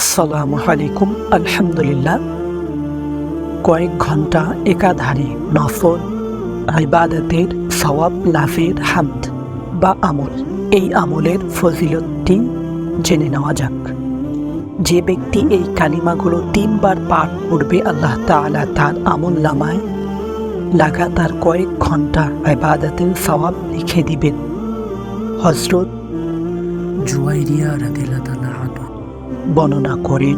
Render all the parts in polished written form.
আসসালামু আলাইকুম। আলহামদুলিল্লাহ। কয়েক ঘন্টা একাধারে নফল ইবাদতের সওয়াব লাভের হামদ বা আমল, এই আমলের ফজিলতটি জেনে নেওয়া যাক। যে ব্যক্তি এই কালিমাগুলো 3 বার পাঠ করবে, আল্লাহ তাআলা তার আমলনামায় লাগাতার কয়েক ঘন্টা ইবাদতের সওয়াব লিখে দিবেন। হযরত জুয়াইরিয়া রাদিয়াল্লাহু তাআলা আনহু বর্ণনা করেন,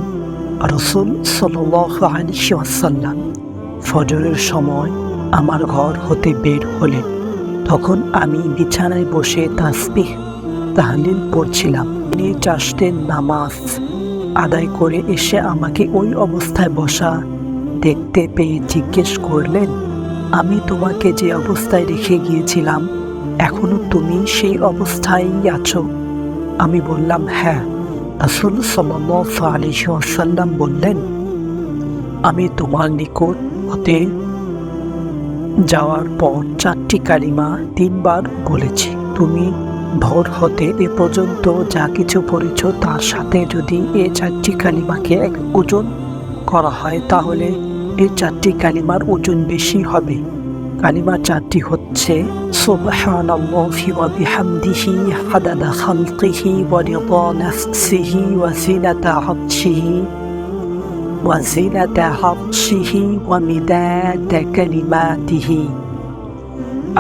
রাসূল সাল্লাল্লাহু আলাইহি ওয়াসাল্লাম ফজরের সময় আমার ঘর হতে বের হলেন। তখন আমি বিছানায় বসে তাসবিহ তাহলিল পড়ছিলাম। তিনি চারটের নামাজ আদায় করে এসে আমাকে ওই অবস্থায় বসা দেখতে পেয়ে জিজ্ঞেস করলেন, আমি তোমাকে যে অবস্থায় রেখে গিয়েছিলাম এখনো তুমি সেই অবস্থায়ই আছো? আমি বললাম, হ্যাঁ। রাসূল সাল্লাল্লাহু আলাইহি ওয়াসাল্লাম বললেন, আমি তোমার নিকট হতে যাওয়ার পর 4টি কালিমা 3 বার বলেছি। তুমি ভোর হতে এ পর্যন্ত যা কিছু পড়েছ তার সাথে যদি এই 4টি কালিমাকে এক ওজন করা হয় তাহলে এই 4টি কালিমার ওজন বেশি হবে। কালিমা 4টি হচ্ছে সুবহানাল্লাহি ওয়া বিহামদিহি আদাদা খালকিহি ওয়া রিদা নাফসিহি ওয়া জিনাতা আরশিহি ওয়া মিদাদা কালিমাতিহি।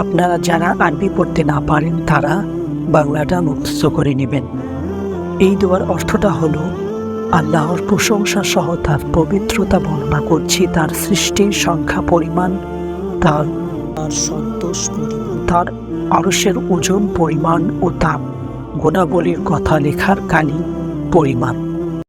আপনারা যারা আরবি পড়তে না পারেন তারা বাংলাটা মুখস্থ করে নেবেন। এই দোয়ার অর্থটা হলো, আল্লাহর প্রশংসা সহ তার পবিত্রতা বর্ণনা করছি, তার সৃষ্টির সংখ্যা পরিমাণ, তার সন্তোষ পরিমাণ, তার আরশের ওজন পরিমাণ ও তার গুণাবলীর কথা লেখার কালি পরিমাণ।